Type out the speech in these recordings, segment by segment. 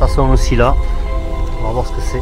poissons aussi là. On va voir ce que c'est.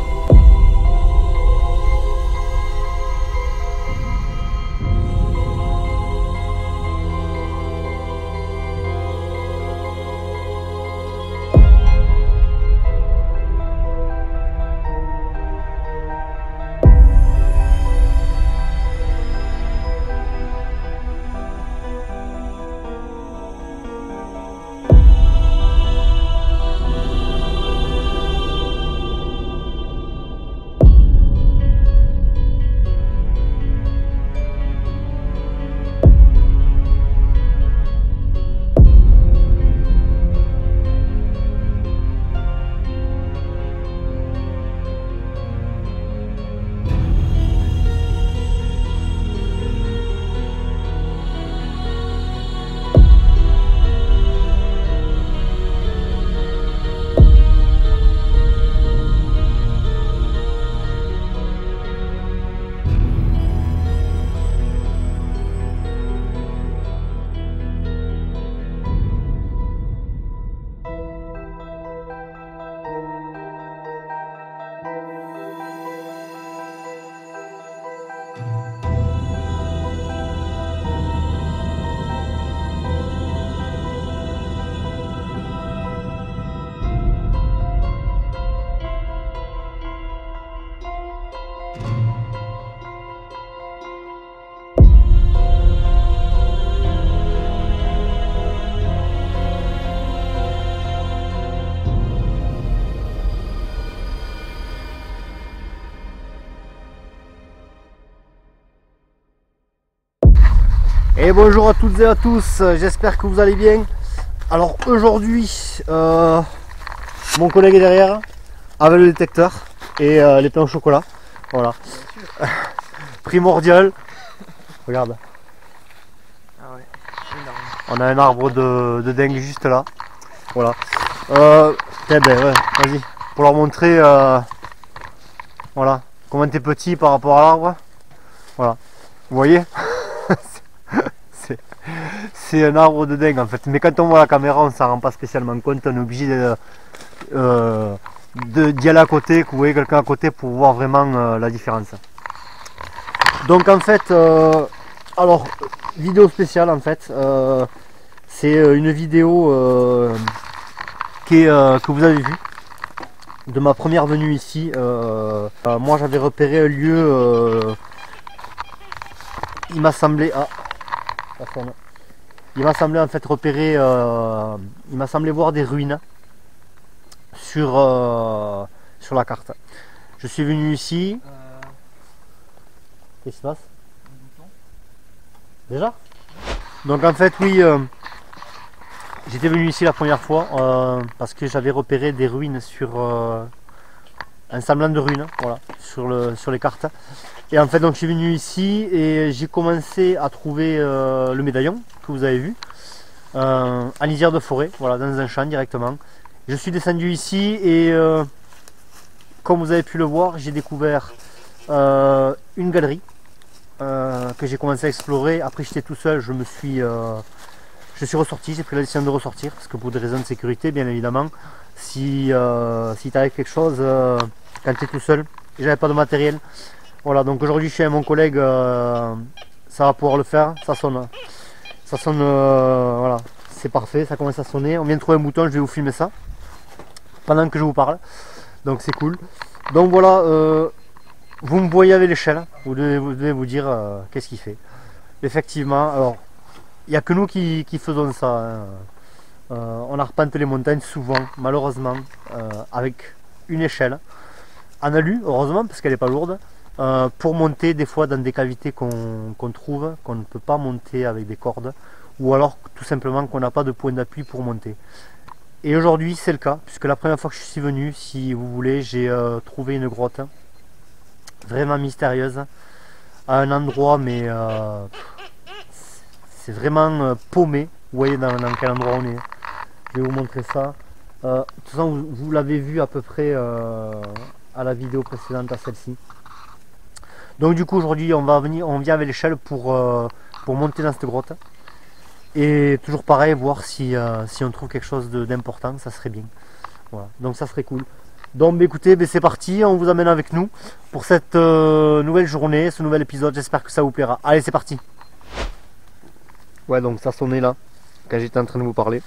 Et bonjour à toutes et à tous, j'espère que vous allez bien. Alors aujourd'hui, mon collègue est derrière avec le détecteur et les pains au chocolat. Voilà. Primordial. Regarde. Ah ouais, on a un arbre de dingue juste là. Voilà. Ben, ouais, vas-y. Pour leur montrer voilà, comment t'es petit par rapport à l'arbre. Voilà. Vous voyez? C'est un arbre de dingue en fait, mais quand on voit la caméra on s'en rend pas spécialement compte, on est obligé d'y aller à côté, que vous voyez quelqu'un à côté pour voir vraiment la différence. Donc en fait, alors vidéo spéciale en fait, c'est une vidéo que vous avez vue de ma première venue ici. Moi j'avais repéré un lieu, il m'a semblé... il m'a semblé en fait repérer, il m'a semblé voir des ruines sur la carte. Je suis venu ici. Qu'est-ce qui se passe? Déjà? Donc en fait oui, j'étais venu ici la première fois parce que j'avais repéré des ruines sur un semblant de ruines, voilà, sur les cartes. Et en fait donc je suis venu ici et j'ai commencé à trouver le médaillon que vous avez vu en lisière de forêt, voilà, dans un champ directement. Je suis descendu ici et comme vous avez pu le voir, j'ai découvert une galerie que j'ai commencé à explorer. Après j'étais tout seul, je suis ressorti, j'ai pris la décision de ressortir parce que pour des raisons de sécurité bien évidemment. Si t'arrive quelque chose quand tu es tout seul, et j'avais pas de matériel. Voilà, donc aujourd'hui je suis avec mon collègue, ça va pouvoir le faire, ça sonne, voilà, c'est parfait, ça commence à sonner. On vient de trouver un bouton, je vais vous filmer ça pendant que je vous parle, donc c'est cool. Donc voilà, vous me voyez avec l'échelle, vous devez vous dire qu'est-ce qu'il fait. Effectivement, alors il n'y a que nous qui faisons ça, hein. On arpente les montagnes souvent, malheureusement, avec une échelle en alu, heureusement parce qu'elle n'est pas lourde. Pour monter des fois dans des cavités qu'on trouve, qu'on ne peut pas monter avec des cordes, ou alors tout simplement qu'on n'a pas de point d'appui pour monter. Et aujourd'hui c'est le cas, puisque la première fois que je suis venu, si vous voulez, j'ai trouvé une grotte vraiment mystérieuse, à un endroit, mais c'est vraiment paumé. Vous voyez dans quel endroit on est. Je vais vous montrer ça. De toute façon, vous l'avez vu à peu près à la vidéo précédente, à celle-ci. Donc du coup aujourd'hui on vient avec l'échelle pour monter dans cette grotte. Et toujours pareil, voir si on trouve quelque chose d'important, ça serait bien. Voilà. Donc ça serait cool. Donc écoutez, c'est parti, on vous amène avec nous pour cette nouvelle journée, ce nouvel épisode. J'espère que ça vous plaira. Allez, c'est parti. Ouais, donc ça sonnait là quand j'étais en train de vous parler.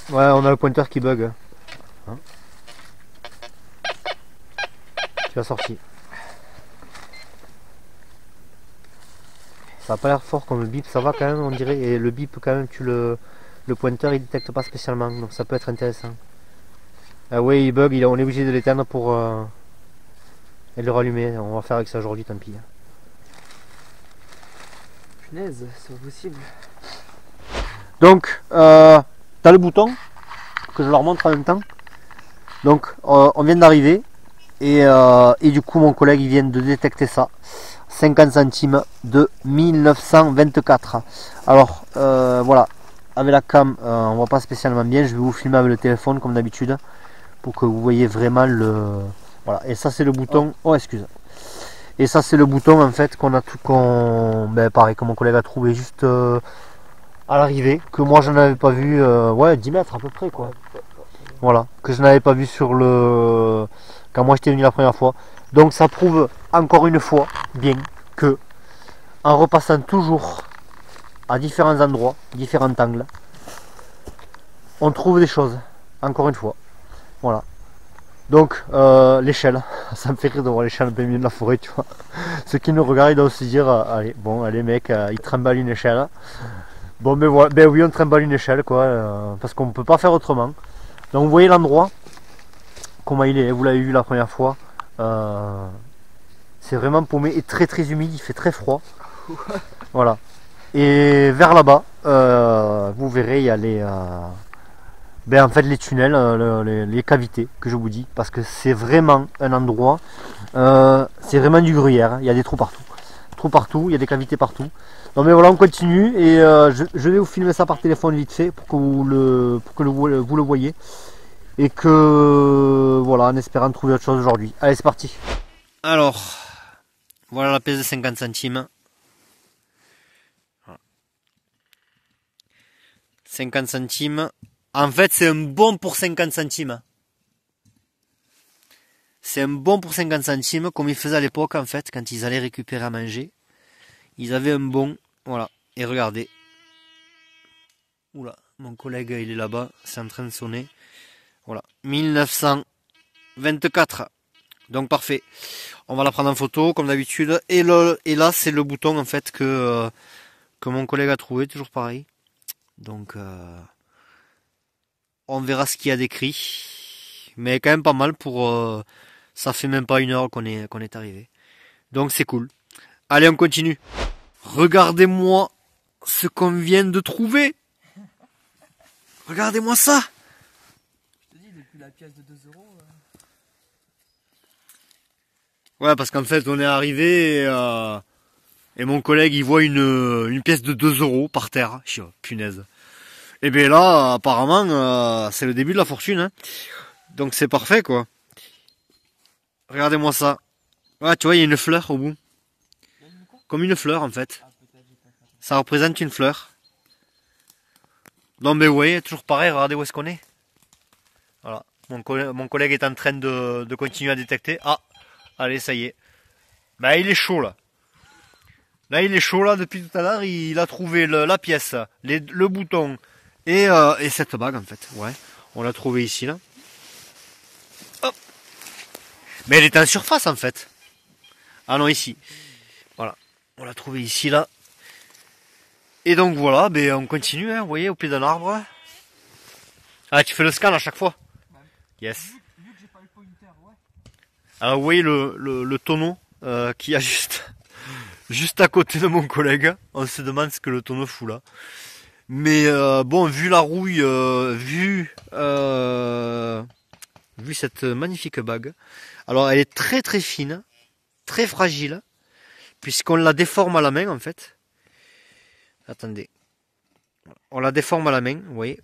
Ouais, on a le pointeur qui bug. Hein, tu as sorti. Ça a pas l'air fort comme le bip, ça va quand même, on dirait. Et le bip, quand même, le pointeur il détecte pas spécialement, donc ça peut être intéressant. Ah ouais, il bug, on est obligé de l'éteindre pour et de le rallumer. On va faire avec ça aujourd'hui, tant pis. Punaise, c'est pas possible. Donc, t'as le bouton que je leur montre en même temps. Donc, on vient d'arriver et du coup, mon collègue il vient de détecter ça. 50 centimes de 1924. Alors, voilà, avec la cam, on voit pas spécialement bien. Je vais vous filmer avec le téléphone comme d'habitude pour que vous voyez vraiment le. Voilà, et ça c'est le bouton. Oh, excuse. Et ça c'est le bouton en fait qu'on a tout pareil que mon collègue a trouvé juste à l'arrivée, que moi je n'avais pas vu, ouais 10 mètres à peu près quoi. Voilà, que je n'avais pas vu sur le quand moi j'étais venu la première fois. Donc ça prouve encore une fois bien que en repassant toujours à différents endroits, différents angles, on trouve des choses, encore une fois. Voilà. Donc l'échelle, ça me fait rire de voir l'échelle en plein milieu de la forêt, tu vois. Ceux qui nous regardent ils doivent se dire allez, bon allez mec, ils trimballent une échelle. Bon ben voilà, ben oui on trimballe une échelle quoi, parce qu'on ne peut pas faire autrement. Donc vous voyez l'endroit, comment il est, vous l'avez vu la première fois. C'est vraiment paumé et très très humide, il fait très froid. Voilà. Et vers là-bas, vous verrez il y a les en fait les tunnels, les cavités que je vous dis, parce que c'est vraiment un endroit, c'est vraiment du gruyère, il y a des trous partout, il y a des cavités partout. Non mais voilà, on continue et je vais vous filmer ça par téléphone vite fait pour que vous le voyez et que voilà, en espérant trouver autre chose aujourd'hui. Allez, c'est parti. Alors, voilà la pièce de 50 centimes. 50 centimes. En fait, c'est un bon pour 50 centimes. C'est un bon pour 50 centimes, comme ils faisaient à l'époque, en fait, quand ils allaient récupérer à manger. Ils avaient un bon, voilà. Et regardez. Oula, mon collègue, il est là-bas, c'est en train de sonner. Voilà, 1924. Donc parfait. On va la prendre en photo, comme d'habitude. Et là, c'est le bouton, en fait, que mon collègue a trouvé, toujours pareil. Donc, on verra ce qu'il y a d'écrit. Mais quand même pas mal pour... ça fait même pas 1 heure qu'on est arrivé. Donc c'est cool. Allez, on continue. Regardez-moi ce qu'on vient de trouver. Regardez-moi ça. Je te dis, depuis la pièce de 2 €. Ouais, parce qu'en fait, on est arrivé et mon collègue, il voit une pièce de 2 € par terre. Punaise. Et bien là, apparemment, c'est le début de la fortune. Hein. Donc c'est parfait, quoi. Regardez-moi ça. Ouais, tu vois, il y a une fleur au bout. Comme une fleur, en fait. Ça représente une fleur. Non, mais ouais, toujours pareil, regardez où est-ce qu'on est. Voilà. Mon collègue est en train de continuer à détecter. Ah, allez, ça y est. Ben, il est chaud, là. Là, il est chaud, là, depuis tout à l'heure. Il a trouvé la pièce, le bouton et cette bague, en fait. Ouais, on l'a trouvé ici, là. Hop. Mais elle est en surface, en fait. Ah non, ici. Voilà. On l'a trouvé ici, là. Et donc, voilà, ben, on continue, hein, vous voyez, au pied d'un arbre. Ah, tu fais le scan à chaque fois? Yes. Vu que j'ai pas le pointer, ouais. Alors, vous voyez le tonneau qui a juste à côté de mon collègue. On se demande ce que le tonneau fout là. Mais bon, vu la rouille, vu cette magnifique bague. Alors, elle est très très fine, très fragile, puisqu'on la déforme à la main en fait. Attendez. On la déforme à la main, vous voyez.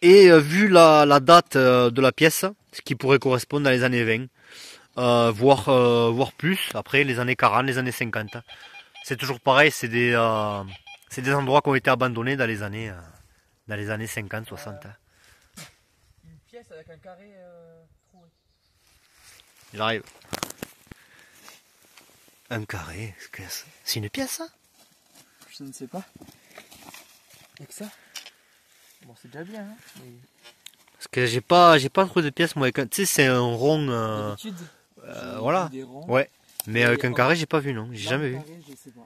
Et vu la date de la pièce, ce qui pourrait correspondre dans les années 20, voire plus, après les années 40, les années 50. C'est toujours pareil, c'est des C'est des endroits qui ont été abandonnés dans les années 50, 60. Une pièce avec un carré troué. J'arrive. Un carré, c'est une pièce ça? Je ne sais pas. Y'a que ça. Bon, c'est déjà bien, hein. Mais... Parce que j'ai pas trouvé de pièce moi. Tu sais, c'est un rond. D'habitude, Voilà. des ronds. Ouais. Mais Et avec un en- carré, j'ai pas vu, non. J'ai Dans jamais le vu. carré, je sais pas.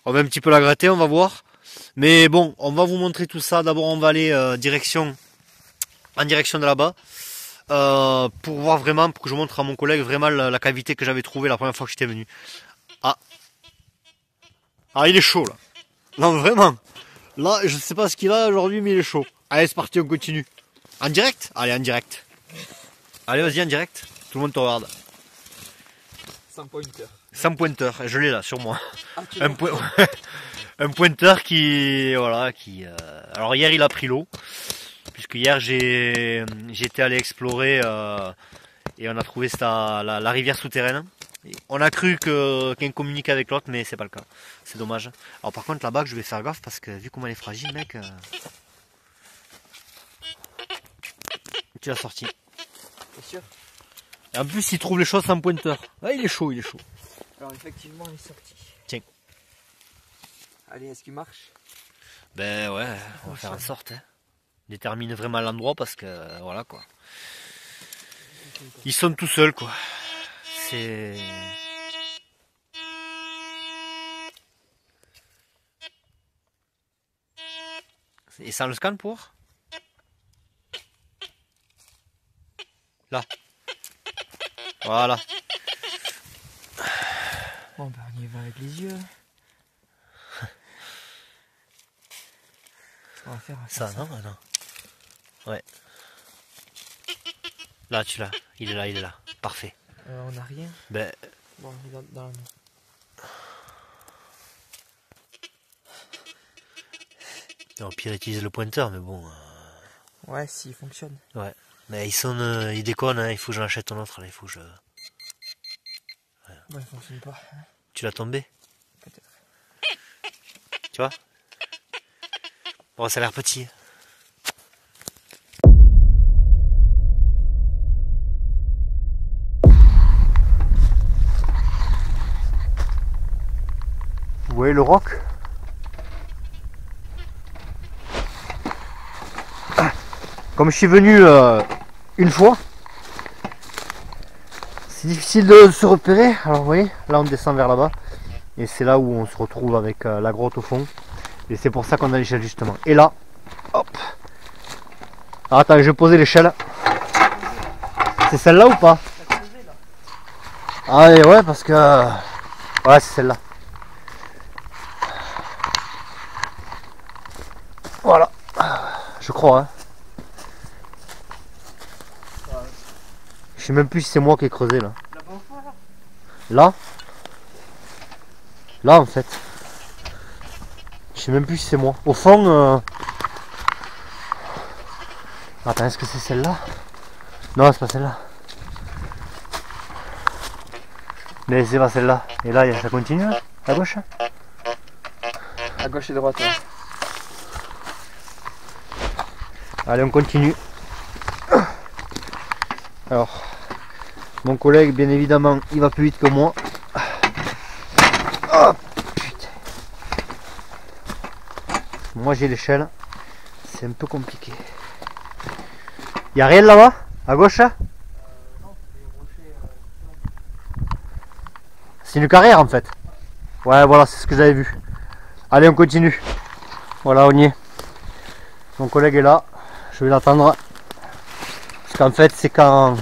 On va un petit peu la gratter, on va voir. Mais bon, on va vous montrer tout ça. D'abord, on va aller en direction de là-bas. Pour voir vraiment, pour que je montre à mon collègue vraiment la cavité que j'avais trouvée la première fois que j'étais venu. Ah. Ah, il est chaud, là. Non, vraiment. Là, je sais pas ce qu'il a aujourd'hui, mais il est chaud. Allez, c'est parti, on continue. En direct? Allez, en direct. Allez, vas-y, en direct. Tout le monde te regarde. Sans pointeur. Sans pointeur, je l'ai là, sur moi. Ah, tu Un, l'as. un pointeur qui... Voilà, qui... Alors hier, il a pris l'eau. Puisque hier, j'étais allé explorer et on a trouvé la rivière souterraine. Et on a cru qu'un communique avec l'autre, mais c'est pas le cas. C'est dommage. Alors par contre, là-bas, je vais faire gaffe parce que vu comment elle est fragile, mec... Tu l'as sorti. T'es sûr? Et en plus, il trouve les choses sans pointeur. Ah, il est chaud, il est chaud. Alors, effectivement, il est sorti. Tiens. Allez, est-ce qu'il marche? Ben ouais, on va faire en sorte. Hein. Détermine vraiment l'endroit parce que voilà quoi. Ils sont tout seuls quoi. C'est... Et sans le scan pour? Là. Voilà. Bon, ben, on y va avec les yeux. On va faire Ça, non, non. Ouais. Là, tu l'as. Il est là, il est là. Parfait. On n'a rien. Ben, Bon, il est dans la main. au pire, utilise le pointeur, mais bon. Ouais, s'il fonctionne. Ouais. Mais il déconne, hein. Il faut que j'en achète un autre, là. Il faut que je... Bon, il fonctionne pas. Hein. Tu l'as tombé? Peut-être. Tu vois? Bon, ça a l'air petit. Vous voyez le roc? Comme je suis venu une fois, c'est difficile de se repérer. Alors vous voyez, là on descend vers là-bas. Et c'est là où on se retrouve avec la grotte au fond. Et c'est pour ça qu'on a l'échelle justement. Et là, hop. Alors attends, je vais poser l'échelle. C'est celle-là ou pas? Ah ouais, parce que... Ouais, c'est celle-là. Voilà. Je crois. Hein. Je sais même plus si c'est moi qui ai creusé là. Là? Là en fait. Je sais même plus si c'est moi. Au fond... Attends, est-ce que c'est celle-là? Non, c'est pas celle-là. Mais c'est pas celle-là. Et là, ça continue là, à gauche? À gauche et droite, ouais. Allez, on continue. Alors, mon collègue, bien évidemment, il va plus vite que moi. Oh, putain. Moi, j'ai l'échelle. C'est un peu compliqué. Il n'y a rien là-bas? À gauche là? C'est une carrière en fait. Ouais, voilà, c'est ce que j'avais vu. Allez, on continue. Voilà, on y est. Mon collègue est là. Je vais l'attendre. Parce qu'en fait, c'est en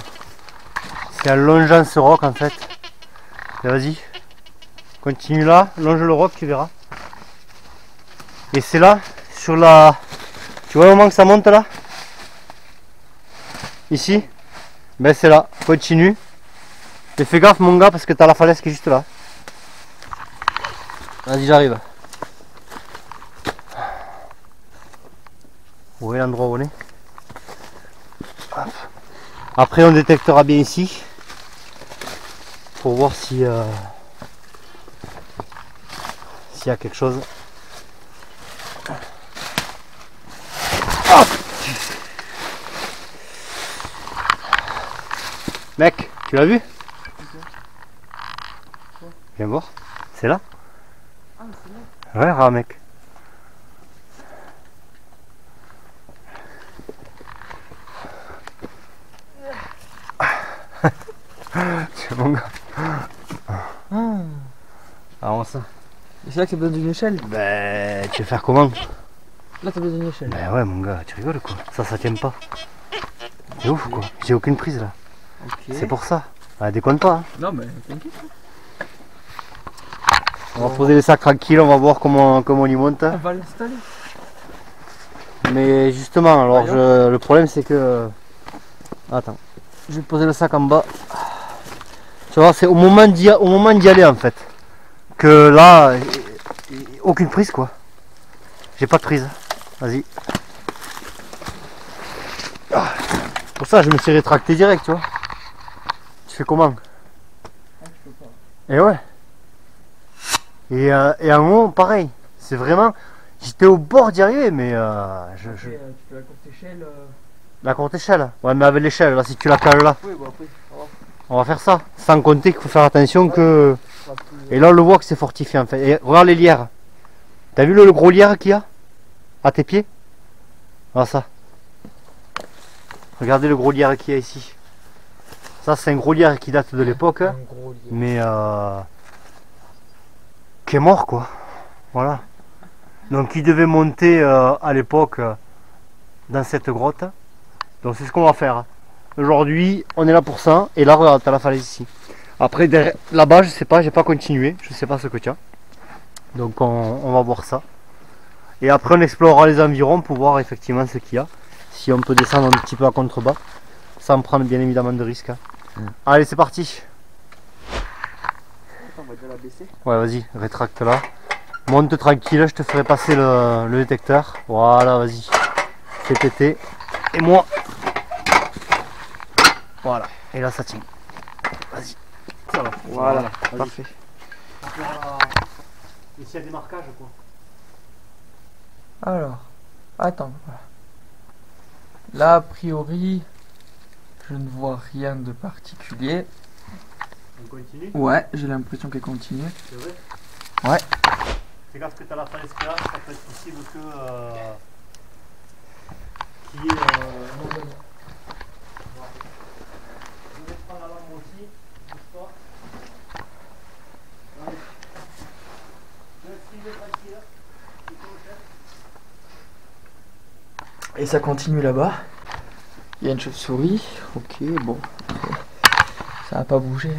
longeant ce roc en fait. Vas-y. Continue là, longe le roc, tu verras. Et c'est là, sur la... Tu vois au moment que ça monte là? Ici? Ben c'est là, continue. Et fais gaffe mon gars parce que t'as la falaise qui est juste là. Vas-y, j'arrive. Vous voyez l'endroit où on est? Hop. Après on détectera bien ici. Pour voir si s'il y a quelque chose. Mec, tu l'as vu? Viens voir. C'est là? Ah, c'est là. Ouais, rat, mec. C'est mon gars. Ah, ça. Et c'est là que t'as besoin d'une échelle? Ben, tu veux faire comment? Là, t'as besoin d'une échelle. Ben ouais, mon gars, tu rigoles quoi? Ça tient pas. C'est ouf quoi. J'ai aucune prise là. Ok. C'est pour ça. Ah, déconne pas. Hein. Non, mais t'inquiète. On va poser les sacs tranquille, on va voir comment on y monte. On va l'installer. Mais justement, alors le problème c'est que. Attends. Je vais poser le sac en bas. Tu vois, c'est au moment d'y aller en fait. Que là, aucune prise quoi. J'ai pas de prise. Vas-y. Pour ça, je me suis rétracté direct, tu vois. Tu fais comment? Ah, je peux pas. Et ouais. Et à un moment, pareil. C'est vraiment. J'étais au bord d'y arriver, mais Tu peux la courte échelle. La courte échelle. Ouais, mais avec l'échelle, là, si tu la cales là, Oui, bon, après, on va faire ça. Sans compter qu'il faut faire attention que. Et là, on le voit que c'est fortifié en fait. Et regarde les lierres. T'as vu le gros lierre qu'il y a à tes pieds? Voilà ça. Regardez le gros lierre qu'il y a ici. Ça, c'est un gros lierre qui date de l'époque. un gros lierre. Mais qui est mort quoi. Voilà. Donc il devait monter à l'époque dans cette grotte. Donc c'est ce qu'on va faire. Aujourd'hui, on est là pour ça. Et là, regarde, t'as la falaise ici. Après, là-bas, je sais pas, j'ai pas continué. Je sais pas ce que tu as. Donc on va voir ça. Et après, on explorera les environs pour voir effectivement ce qu'il y a. Si on peut descendre un petit peu à contrebas. Sans prendre bien évidemment de risques. Allez, c'est parti. On va déjà la baisser. Ouais, vas-y, rétracte là. Monte tranquille, je te ferai passer le détecteur. Voilà, vas-y. Fais péter. Et moi. Voilà. Et là, ça tient. Vas-y. Ça va. Voilà, parfait. Ici, il y a des marquages, quoi. Alors, attends. Voilà. Là, a priori, je ne vois rien de particulier. On continue? Ouais, j'ai l'impression qu'elle continue. C'est vrai? Ouais. Fais gaffe que tu as la falaise là, ça peut être possible que. Qu'il y ait. Je vais prendre la lampe aussi, bouge pas. Allez. Je vais suivre tranquille. Et ça continue là-bas. Il y a une chauve-souris. Ok, bon. Ça va pas bouger.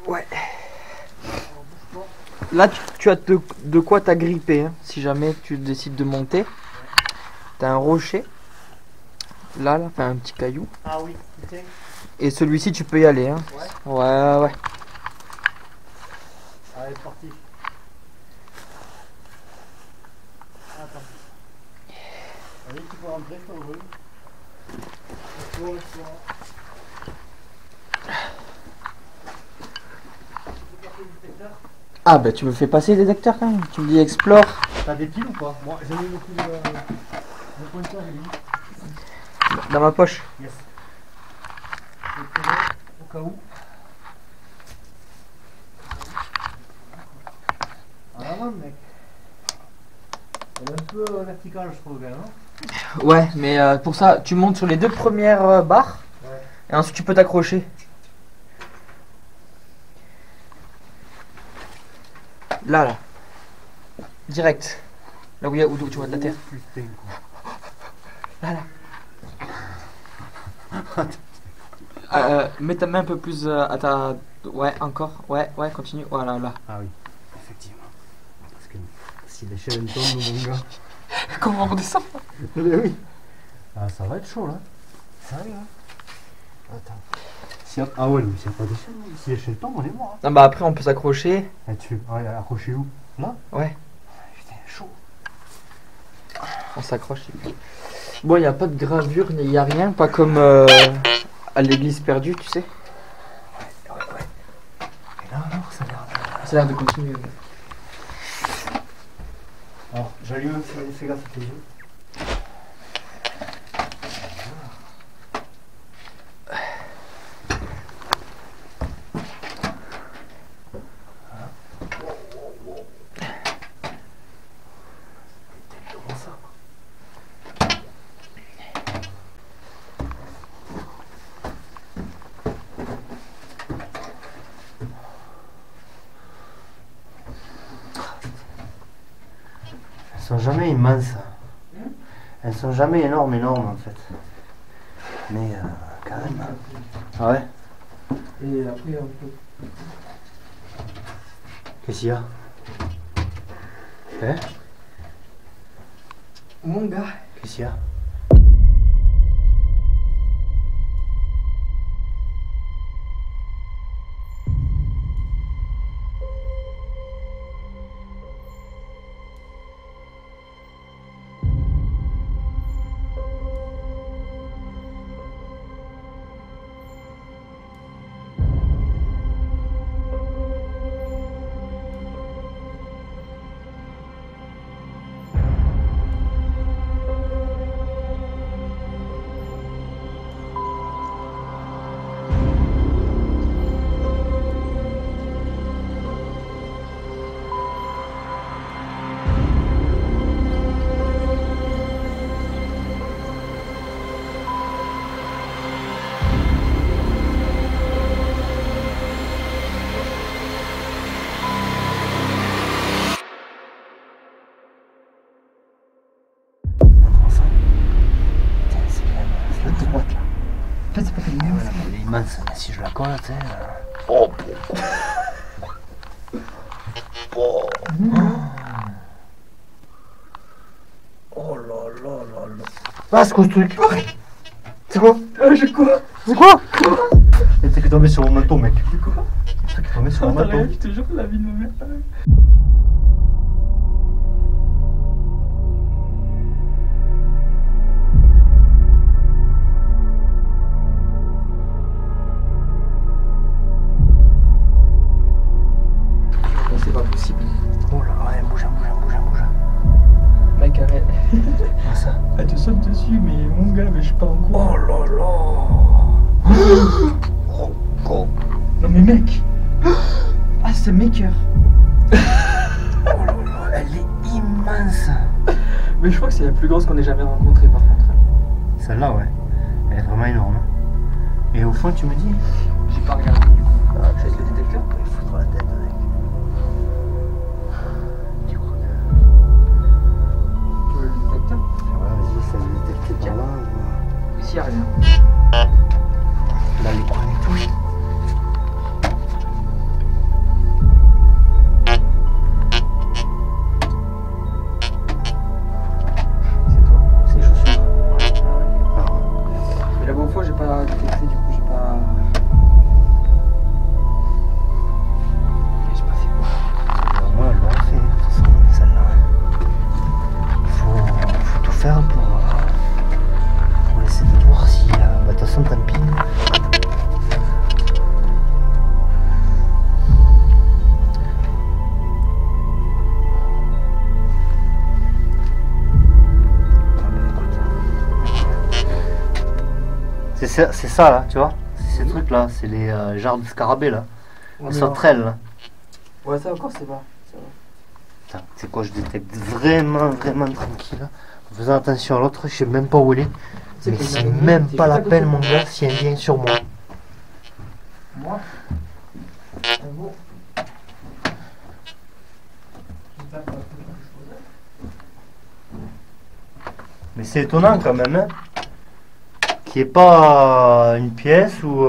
Ouais. Là, tu as de quoi t'agripper hein, si jamais tu décides de monter. T'as un rocher. Là, enfin un petit caillou. Ah oui, tiens. Et celui-ci, tu peux y aller. Hein. Ouais. Ouais. Allez, c'est parti. Attends. Allez, tu peux rentrer, je te rejoins. Ah bah tu me fais passer le détecteur quand même. Tu me dis explore. T'as des piles ou pas? Moi, j'ai mis beaucoup de pointeurs, j'ai mis. Dans ma poche. Yes. Je vais te donner, au cas où. En avant, mec. Elle est un peu verticale, je trouve, quand même. Hein. Ouais, mais pour ça, tu montes sur les deux premières barres. Ouais. Et ensuite tu peux t'accrocher. Là. Direct. Là où tu vois de la terre. Putain, quoi. Là. Mets ta main un peu plus à ta... Ouais, encore. Ouais, continue. Voilà, là. Ah oui, effectivement. Parce que si l'échelle tombe, mon gars. Comment on redescend? Mais oui. Ah, ça va être chaud, là. Sérieux, hein. Attends. Ah ouais, mais s'il n'y a pas d'échelle, si l'échelle tombe, on est mort. Hein. Non, bah après on peut s'accrocher. Ah, accrochez où? Là? Ouais. Putain, chaud. On s'accroche. Bon, il n'y a pas de gravure, il n'y a rien. Pas comme à l'église perdue, tu sais. Ouais. Et là, alors, ça a l'air de... Ça a l'air de continuer. Alors, j'allume, fais gaffe à tes yeux. Elles sont jamais immenses. Elles sont jamais énormes en fait. Mais quand même. Ah ouais. Et après on peut. Qu'est-ce qu'il y a? Hein? Mon gars. Qu'est-ce qu'il y a? C'est pas qu'elle est immense. Elle est immense, mais si je la colle, tu sais. Oh, oh là là là là. Ah, c'est quoi ce truc? C'est quoi? Je quoi? C'est quoi? Et t'es tombé sur mon manteau, mec. C'est quoi? T'es tombé sur mon manteau. Je te jure, la vie de ma mère. C'est pas possible. Oh là, ouais, bouge. Mec, arrête. Ah, ça. Elle te saute dessus, mais mon gars, mais je suis pas en cours. Oh là là. Oh, oh. Non mais mec. Ah, c'est maker. Oh là là, elle est immense. Mais je crois que c'est la plus grosse qu'on ait jamais rencontrée par contre. Celle-là, ouais. Elle est vraiment énorme. Et au fond, tu me dis? J'ai pas regardé du coup. J'ai le détecteur. Il foutre la tête avec. Tu crois que... Tu veux le détecteur? Ouais, vas-y, ça me détecter par là. Ici, y'a rien. Là, les coins et tout. C'est toi, c'est les chaussures. Ah ouais. Mais la bonne fois, j'ai pas détecté, du coup, j'ai pas. J'ai pas fait quoi. Moi, elle l'aura fait, de toute façon, celle-là. Faut tout faire pour essayer de voir si. Bah, de toute façon, tant pis. C'est ça là, tu vois? C'est ces trucs là, c'est les genres de scarabées là. Ouais, Elles s'entraînent là. Ouais, ça encore, c'est pas. Putain, c'est quoi, je détecte vraiment tranquille. En faisant attention à l'autre, je sais même pas où elle est. C'est Mais que c'est la lumière, même t'es pas juste la à côté peine, de mon moi. gars, si elle vient sur moi. Moi bon. Mais c'est étonnant quand même, hein, qu'il n'y ait pas une pièce ou.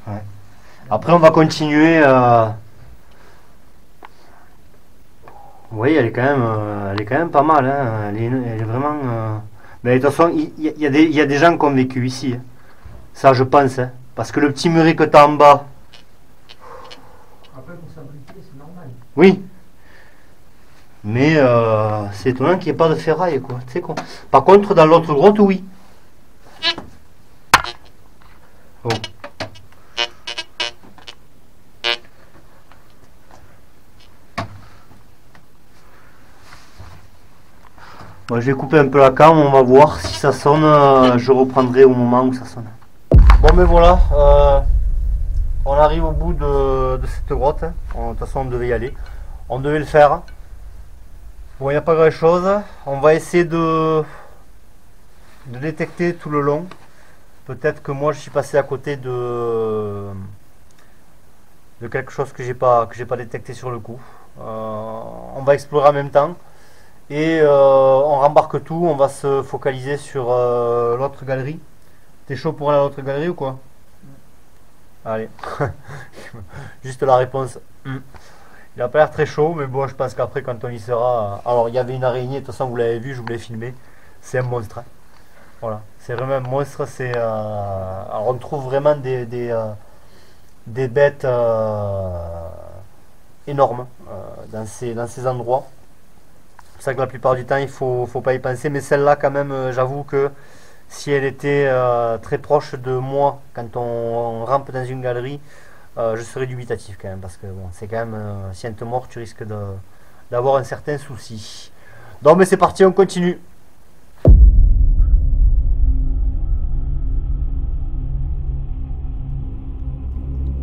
Ouais. Après, on va continuer. Vous voyez, elle est quand même pas mal. Hein. Elle est vraiment. Mais de toute façon, il y a des gens qui ont vécu ici. Hein. Ça, je pense. Hein. Parce que le petit muret que tu as en bas. Après, pour s'abriter, c'est normal. Oui. Mais c'est étonnant qu'il n'y ait pas de ferraille, quoi. Tu sais quoi. Par contre, dans l'autre grotte, oui. Oh. Moi, je vais couper un peu la cam, on va voir si ça sonne. Je reprendrai au moment où ça sonne. Bon, mais voilà. On on arrive au bout de cette grotte. De toute façon, on devait y aller. On devait le faire. Bon, il n'y a pas grand chose. On va essayer de détecter tout le long. Peut-être que moi je suis passé à côté de quelque chose que j'ai pas détecté sur le coup. On va explorer en même temps. Et on rembarque tout. On va se focaliser sur l'autre galerie. T'es chaud pour aller à l'autre galerie ou quoi? Allez. Juste la réponse. Il a pas l'air très chaud, mais bon, je pense qu'après, quand on y sera. Alors, il y avait une araignée, de toute façon, vous l'avez vu, je vous l'ai filmé. C'est un monstre. Hein. Voilà. C'est vraiment un monstre. Alors, on trouve vraiment des bêtes énormes dans ces endroits. C'est pour ça que la plupart du temps, il faut pas y penser. Mais celle-là, quand même, j'avoue que si elle était très proche de moi quand on rampe dans une galerie, je serais dubitatif quand même, parce que bon, c'est quand même si elle te mord, tu risques d'avoir un certain souci. Non mais c'est parti, on continue.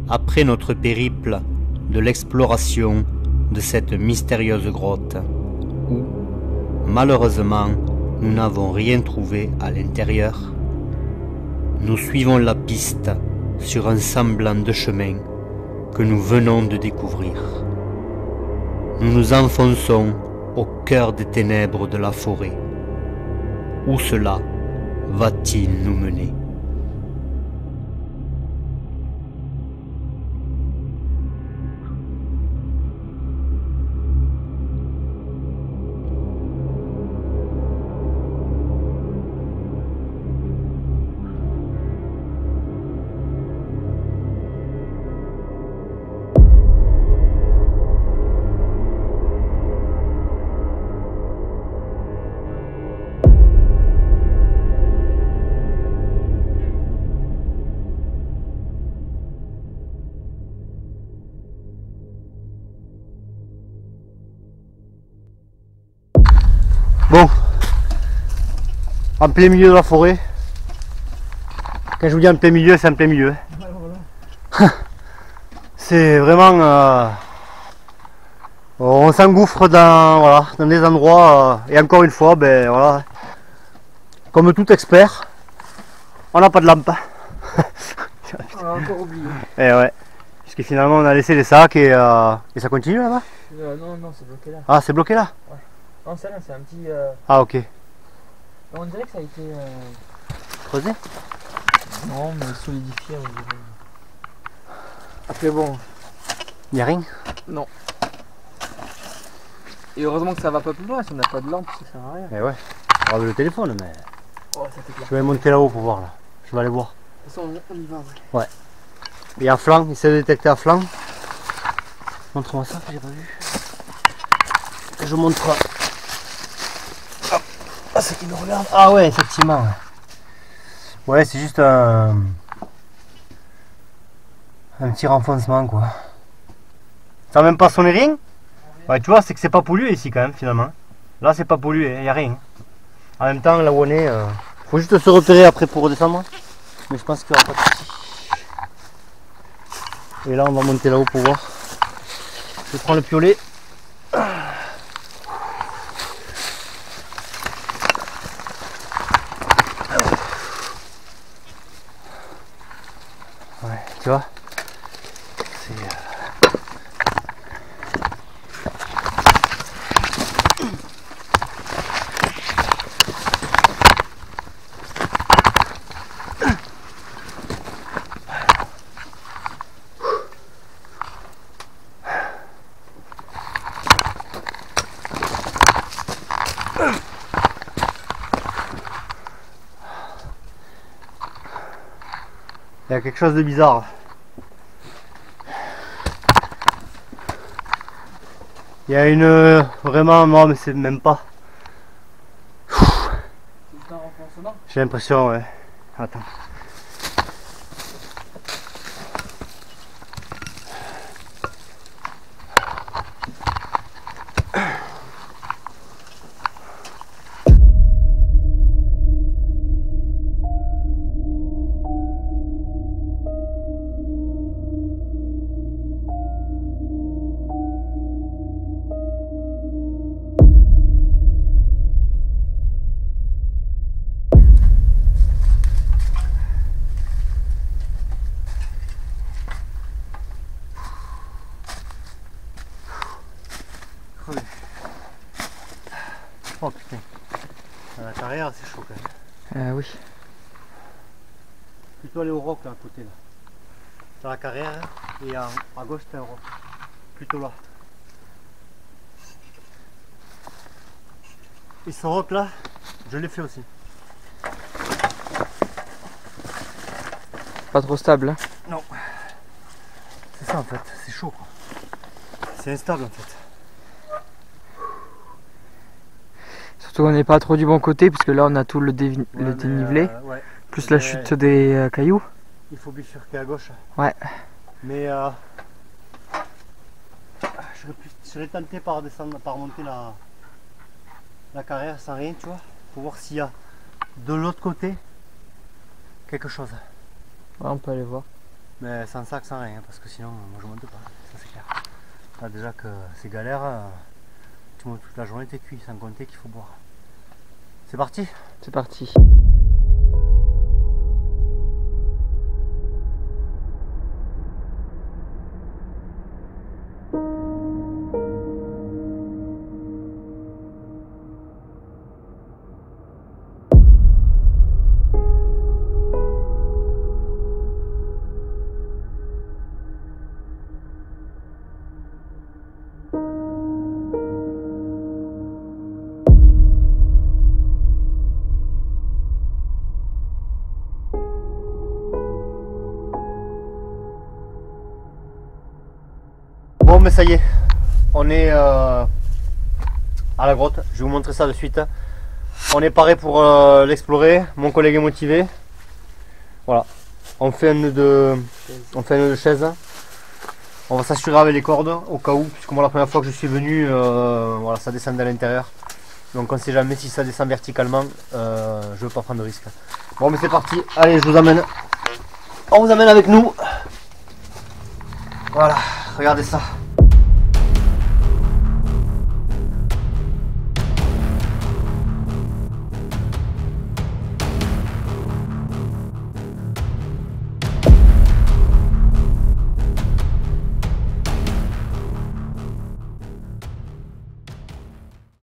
Après notre périple de l'exploration de cette mystérieuse grotte, où malheureusement nous n'avons rien trouvé à l'intérieur, nous suivons la piste sur un semblant de chemin que nous venons de découvrir. Nous nous enfonçons au cœur des ténèbres de la forêt. Où cela va-t-il nous mener ? Bon, en plein milieu de la forêt. Quand je vous dis en plein milieu, c'est en plein milieu. C'est vraiment... on s'engouffre dans des endroits, et encore une fois, ben voilà, comme tout expert, on n'a pas de lampe. On a encore oublié. Et ouais, parce que finalement on a laissé les sacs et ça continue là-bas. Non, c'est bloqué là. Ah, c'est bloqué là? Ouais. Non, celle-là, c'est un petit... Ah, ok. On dirait que ça a été... Creusé? Non, mais solidifié, on dirait. Après bon... Y'a rien? Non. Et heureusement que ça va pas plus loin, si on n'a pas de lampe, ça sert à rien. Eh ouais, regarde le téléphone, mais... Oh, ça t'éclaire. Je vais monter là-haut pour voir là. Je vais aller voir. De toute façon, on y va, ouais. Ouais. Et à flanc, essaie de détecter à flanc. Montre-moi ça que j'ai pas vu. Et je montre. Ah, c'est qu'il nous regarde. Ah ouais, effectivement. Ouais, c'est juste un petit renfoncement quoi. Ça n'a même pas sonné rien. Ouais, tu vois, c'est que c'est pas pollué ici quand même finalement. Là, c'est pas pollué, il y a rien. En même temps, là où on est, faut juste se repérer après pour redescendre. Mais je pense qu'il n'y aura pas de soucis. Et là, on va monter là-haut pour voir. Je prends le piolet. Ouais, tu vois. C'est... Il y a quelque chose de bizarre. Il y a une... Vraiment, non mais c'est même pas. C'est juste un renfoncement. J'ai l'impression, ouais. Attends. crevé. Oh putain. À la carrière, c'est chaud quand même. Oui. Plutôt aller au roc là à côté là. Dans la carrière et à gauche c'est un roc. Plutôt là. Et ce roc là, je l'ai fait aussi. Pas trop stable, hein. Non. C'est ça en fait, c'est chaud quoi. C'est instable en fait. Surtout on n'est pas trop du bon côté puisque là on a tout le dénivelé. Ouais. Plus la chute des cailloux. Il faut bifurquer à gauche. Ouais. Mais je serais tenté par descendre, par monter la carrière sans rien, tu vois, pour voir s'il y a de l'autre côté quelque chose. Ouais, on peut aller voir. Mais sans sac, sans rien, parce que sinon moi je monte pas, ça c'est clair. Là, déjà que c'est galère, tu montes toute la journée t'es cuit, sans compter qu'il faut boire. C'est parti? C'est parti. Bon mais ça y est, on est à la grotte, je vais vous montrer ça de suite. On est paré pour l'explorer, mon collègue est motivé. Voilà, on fait un nœud de chaise. On va s'assurer avec les cordes au cas où, puisque moi la première fois que je suis venu, voilà, ça descend à l'intérieur. Donc on ne sait jamais si ça descend verticalement, je ne veux pas prendre de risque. Bon mais c'est parti, allez je vous amène, on vous amène avec nous. Voilà, regardez ça.